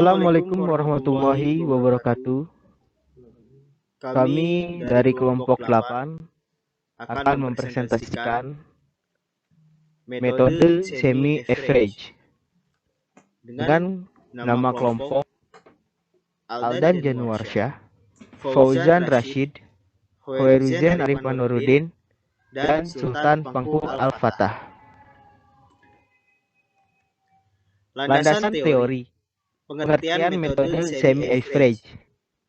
Assalamualaikum warahmatullahi wabarakatuh. Kami dari kelompok 8 akan mempresentasikan metode semi-average dengan nama kelompok Aldan Januarsyah, Fauzan Rashid, Hoeruzan Arifan Nurudin, dan Sultan Pangku Al-Fatah. Landasan teori pengertian metode semi-average.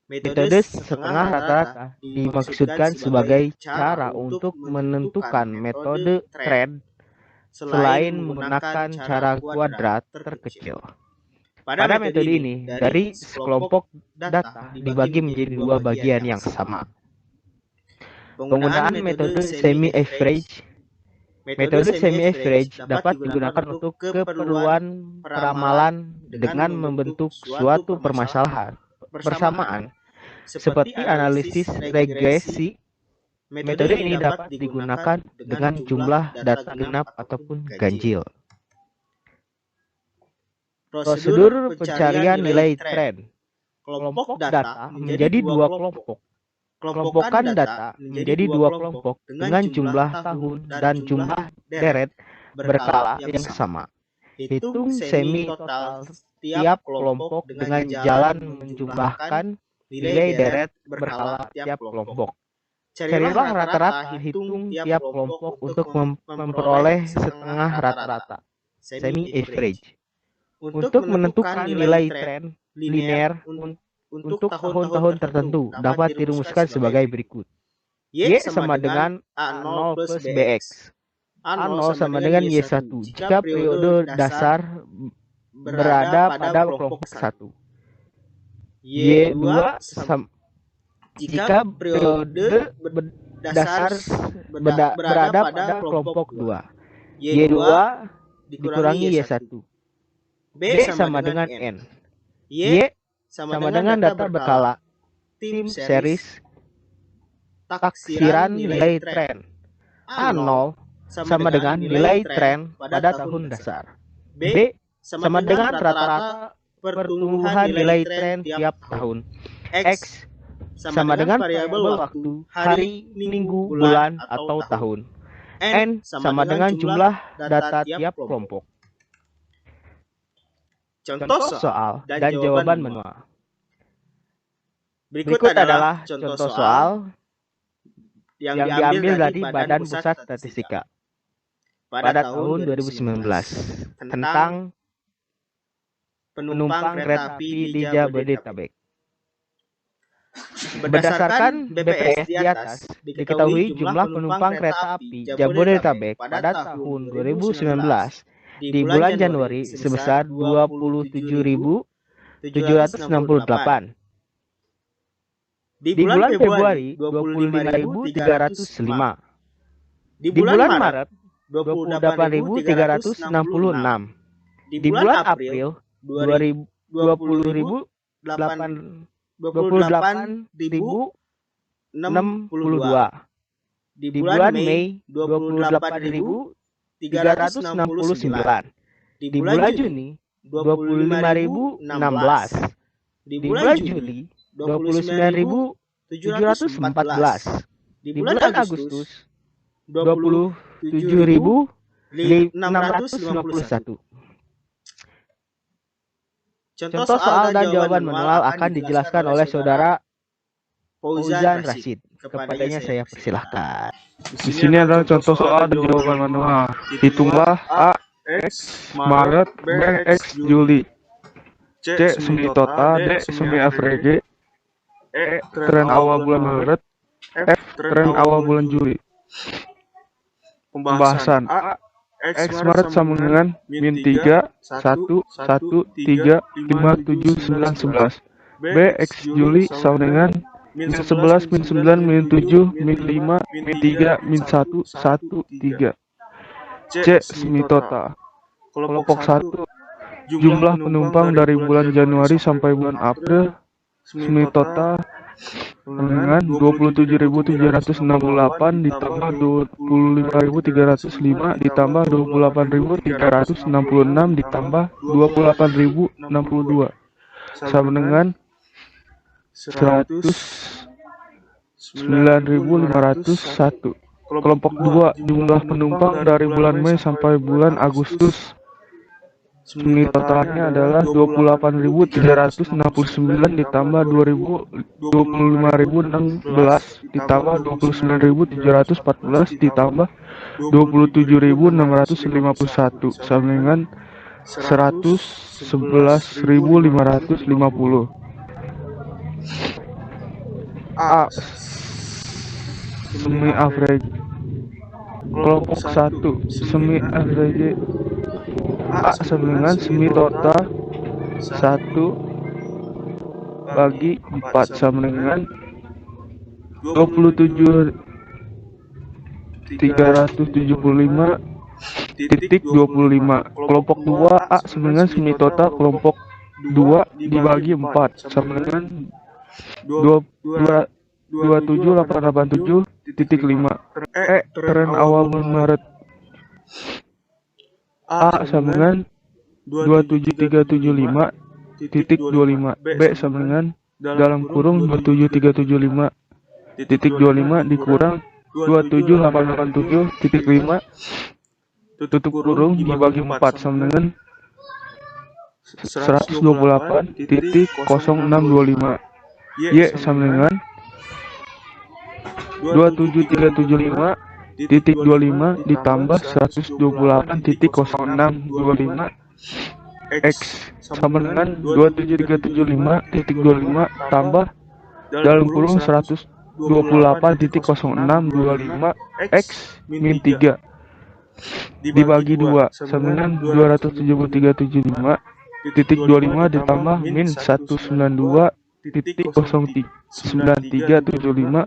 Metode setengah rata-rata dimaksudkan sebagai cara untuk menentukan metode trend selain menggunakan cara kuadrat terkecil. Pada metode ini, dari sekelompok data dibagi menjadi dua bagian yang sama. Penggunaan metode semi-average. Metode semi-average dapat digunakan untuk keperluan peramalan dengan membentuk suatu permasalahan bersamaan, seperti analisis regresi. Metode ini dapat digunakan dengan jumlah data genap ataupun ganjil. Prosedur pencarian nilai tren. Kelompok data menjadi dua kelompok. Kelompokan data menjadi dua kelompok dengan jumlah tahun dan jumlah deret berkala yang sama. Hitung semi total tiap kelompok dengan jalan menjumlahkan nilai deret berkala tiap kelompok. Carilah rata-rata hitung tiap kelompok untuk memperoleh setengah rata-rata semi average. Untuk menentukan nilai tren linear untuk tahun-tahun tertentu dapat dirumuskan sebagai berikut. Y sama dengan A0 plus BX. A0 sama dengan Y1 jika periode dasar berada pada kelompok 1. Y2 jika periode dasar berada pada kelompok 2. Y2 dikurangi Y1. B sama dengan N. Y sama dengan data berkala, tim series, taksiran nilai tren. A0 sama dengan nilai tren pada tahun dasar. B sama dengan rata-rata pertumbuhan nilai tren tiap tahun. X sama dengan variabel waktu, hari, minggu, bulan, atau tahun. N sama dengan jumlah data tiap kelompok. Contoh soal dan jawaban manual. Berikut adalah contoh soal yang diambil dari Badan Pusat Statistika pada tahun 2019 tentang penumpang kereta api di Jabodetabek. Berdasarkan BPS di atas, diketahui jumlah penumpang kereta api Jabodetabek pada tahun 2019 di bulan Januari sebesar 27.768. Di bulan Februari 25.305. Di bulan Maret 28.366. Di bulan April 20.028.062. Di bulan Mei 28.369. Di bulan Juni 25.016. Di bulan Juli 29.714. Di bulan Agustus 27.651. Contoh soal dan jawaban manual akan dijelaskan oleh saudara Fauzan Rashid. Kepadanya saya persilahkan. Di sini adalah contoh soal dan jawaban manual. Hitunglah A X Maret, B X Juli, C semi total, D semi average, E tren awal bulan Maret, F tren awal bulan Juli. Pembahasan A X Maret sama dengan min 3, 1, 1, 3, 5, 7, 9, 11. B X Juli sama dengan min 11, min 9, min 7, min 5, min 3, min 1, 1, 3. C semi total. Kelompok 1. Jumlah penumpang dari bulan Januari sampai bulan April. Semi total dengan 27.768 ditambah 25.305 ditambah 28.366 ditambah 28.062. sama dengan 109.501. Kelompok 2, jumlah penumpang dari bulan Mei sampai bulan Agustus. Semua totalnya adalah 28.369 ditambah 25.016 ditambah 29.714 ditambah 27.651 sama dengan 111.550. A. Semi average. Kelompok 1, semi average. A sama dengan semi total 1 bagi 4 sama dengan 27.375.25. Kelompok 2 A sama dengan semi total kelompok 2 dibagi 4 sama dengan 27.887.5. Tren awal bulan Maret. A sama dengan 27375.25. B sama dengan dalam kurung 27375.25 dikurang 27887.5 tutup kurung dibagi 4 sama dengan 128.0625. Y sama dengan 27375.25 ditambah 128.0625. X sama dengan 27375.25 tambah dalam kurung 128.0625 X min 3 dibagi 2 sama dengan 27375.25 ditambah min 192.039375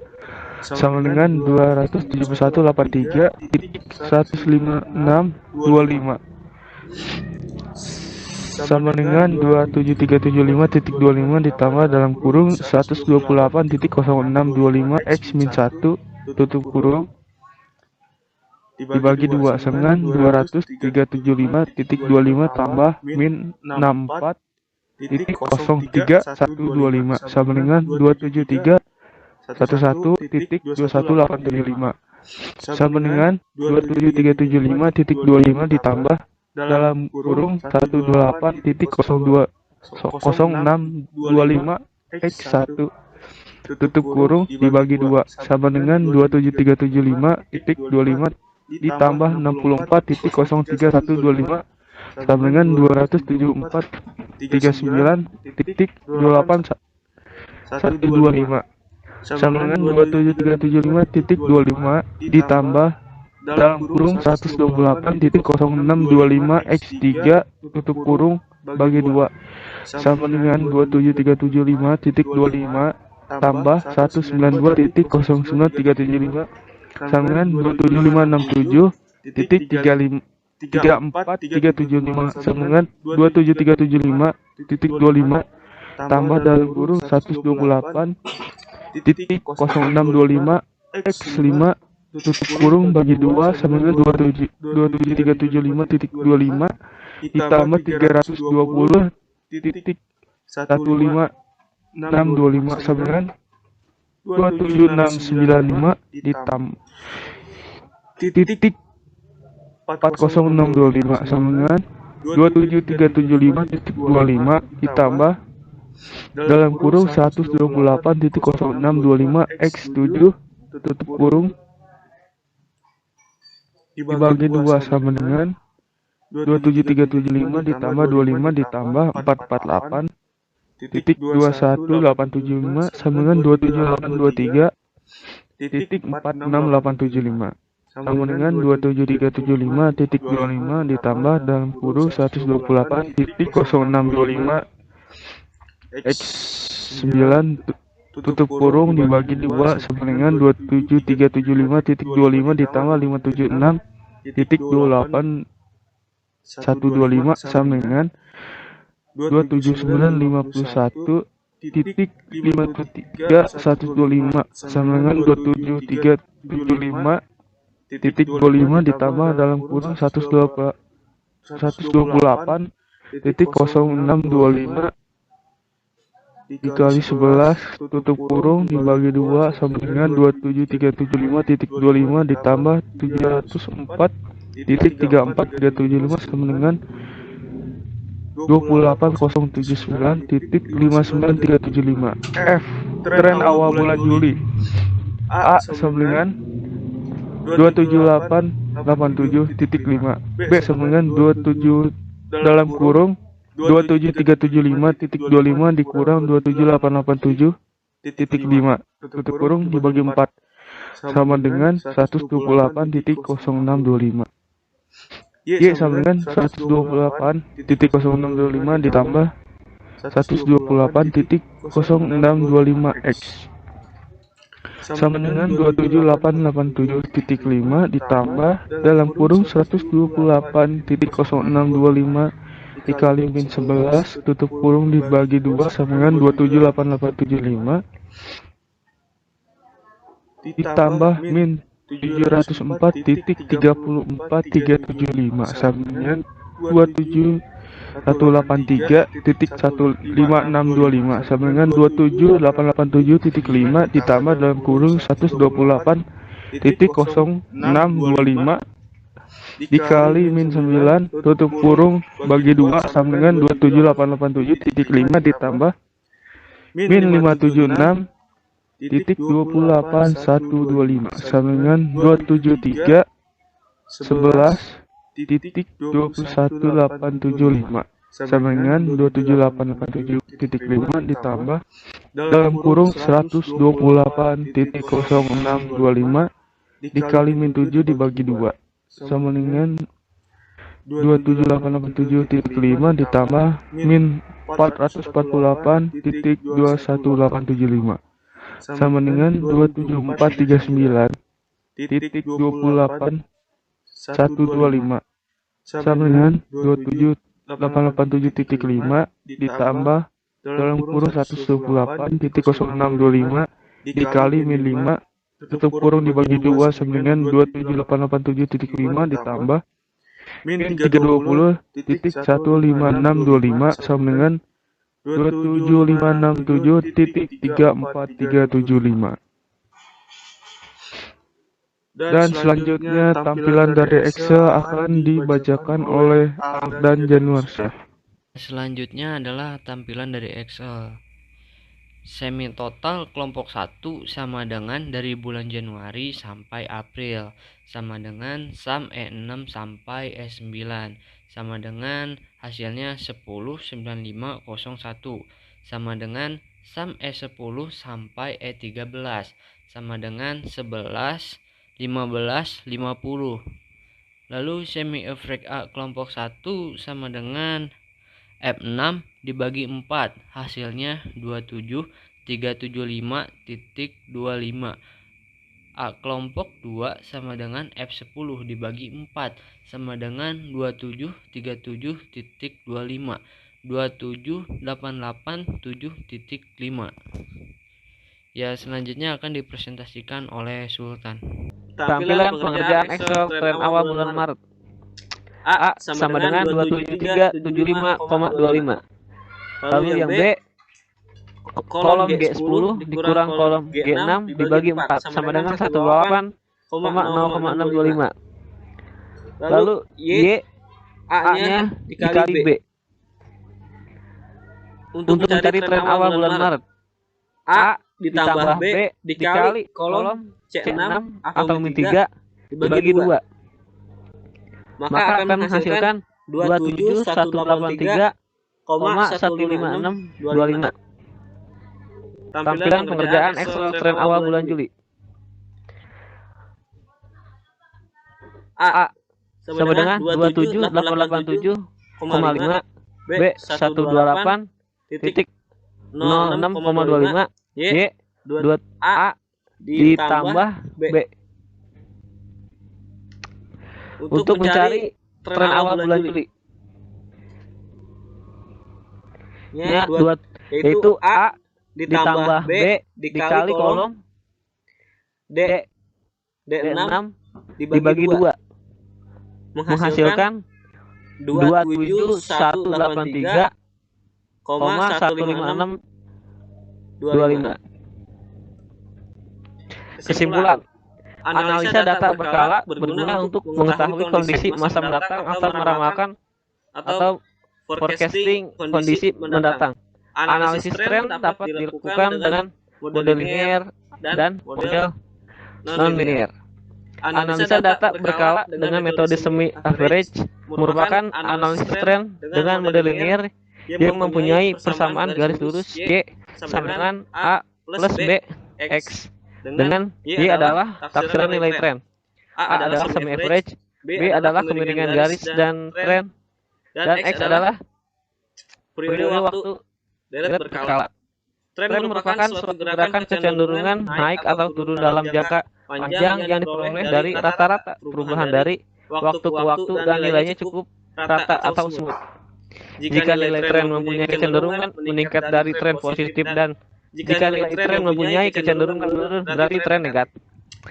sama dengan 271.83.156.25 sama dengan 27375.25 ditambah dalam kurung 128.0625 X min 1 tutup kurung dibagi 2 sama dengan 27375.25 tambah min 64.03125 sama dengan 27311.21875 sama dengan 27375.25 ditambah dalam kurung 128.0625 X 1 tutup kurung dibagi 2 sama dengan 27375.25 ditambah 64.03125 sama dengan 274.39.825 sama dengan 27375.25 ditambah dalam kurung 128.0625 X 3 tutup kurung bagi 2 sama dengan 27375.25 tambah 192.09375 sama dengan 27567.34375 sama dengan 27375.25 tambah dalam kurung 128.0625 X 5 tutup kurung bagi 2 sama dengan 27375.25 ditambah 320.15625 sama dengan 27695 ditambah titik 40625 sama dengan 27375.25 ditambah dalam kurung 128.0625 X 7 tutup kurung dibagi 2 sama dengan 27375 ditambah 25 ditambah 448.21875 sama dengan 27823.46875 sama dengan 27375.25 ditambah dalam kurung 128.0625 X 9 tutup kurung dibagi 2 sama dengan 27375.25 ditambah 576.28.125 sama dengan 27951.53.125 sama dengan 27375.25 ditambah dalam kurung 128.0625 dikali 11 tutup kurung dibagi 2 sama dengan 27375.25 ditambah 704.34 sama dengan 28079.59375. F. Tren awal bulan Juli. A sama dengan 27887.5. B sama dengan 27 dalam kurung 27375.25 dikurang 27887.5 tutup kurung dibagi 4 sama dengan 128.0625. Y sama dengan 128.0625 ditambah 128.0625 X sama dengan 27887.5 ditambah dalam kurung 128.0625 dikali min 11 tutup kurung dibagi 2 sama dengan 278.875 ditambah min 704.34375 sama dengan 27183.15625 sama dengan 27887.5 ditambah dalam kurung 128.0625 dikali min 9 tutup kurung bagi 2 sama dengan 27887.5 ditambah min 576.28125 sama dengan 273.11.21875 sama dengan 27887.5 ditambah dalam kurung 128.0625 dikali min 7 dibagi 2 sama dengan 27887.5 ditambah min 448.21875 sama dengan 27439.28125 sama dengan 27887.5 ditambah dalam kurung 128.0625 dikali min 5 tutup kurung dibagi 2 sama dengan 27887.5 ditambah min 320.15625 sama dengan 27567.34375. Dan selanjutnya tampilan dari Excel akan dibacakan oleh Ardan Januarsyah. Selanjutnya adalah tampilan dari Excel. Semi total kelompok 1 sama dengan dari bulan Januari sampai April sama dengan sum E6 sampai E9 sama dengan hasilnya 109501 sama dengan sum E10 sampai E13 sama dengan 11 15 50. Lalu semi average A kelompok 1 sama dengan F6 dibagi 4 hasilnya 27375.25. A kelompok 2 sama dengan F10 dibagi 4 sama dengan 2737.25 27887.5. Ya, selanjutnya akan dipresentasikan oleh Sultan. Tampilan pengerjaan Excel tren awal bulan Maret. A sama dengan 27375,25. Lalu yang B, kolom G10 dikurang kolom G6 dibagi 4 sama dengan 108,0,625. Lalu Y, A-nya dikali B. Untuk mencari tren awal bulan Maret, A ditambah B dikali kolom C6 atau min 3 dibagi 2. Maka akan menghasilkan 27183,15625. Tampilan pengerjaan Excel tren awal bulan Juli. A sama dengan 27887,5. B 128.06,25. Y 2 A ditambah B. Untuk mencari tren awal bulan Juli, yaitu A ditambah B dikali kolom D6 dibagi 2 menghasilkan 27183,156 25. Kesimpulan, analisa data berkala berguna untuk mengetahui kondisi masa mendatang atau meramalkan atau forecasting kondisi mendatang. Analisis tren dapat dilakukan dengan model linear dan model non-linear. Analisa data berkala dengan metode semi-average merupakan analisis tren dengan model linear yang mempunyai persamaan garis lurus Y sama dengan A plus B X, dengan Y adalah taksiran nilai tren, A adalah semi-average, B adalah kemiringan garis dan tren, dan X adalah periode waktu deret berkala. Tren merupakan suatu gerakan kecenderungan naik atau turun dalam jangka panjang yang diperoleh dari rata-rata perubahan dari waktu ke waktu dan nilainya cukup rata atau smooth. Jika nilai tren mempunyai kecenderungan meningkat dari tren positif dan jika nilai tren mempunyai kecenderungan menurun berarti tren negatif.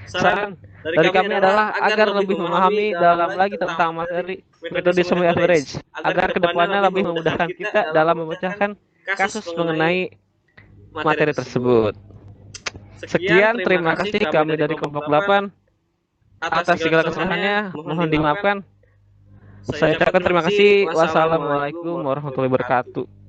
Saran dari kami adalah agar lebih memahami dalam lagi tentang materi metode semi-average agar kedepannya lebih memudahkan kita dalam memecahkan kasus mengenai materi tersebut. Sekian, terima kasih kami dari kelompok 8 atas segala kesalahannya, mohon dimaafkan. Saya ucapkan terima kasih. Wassalamualaikum warahmatullahi wabarakatuh.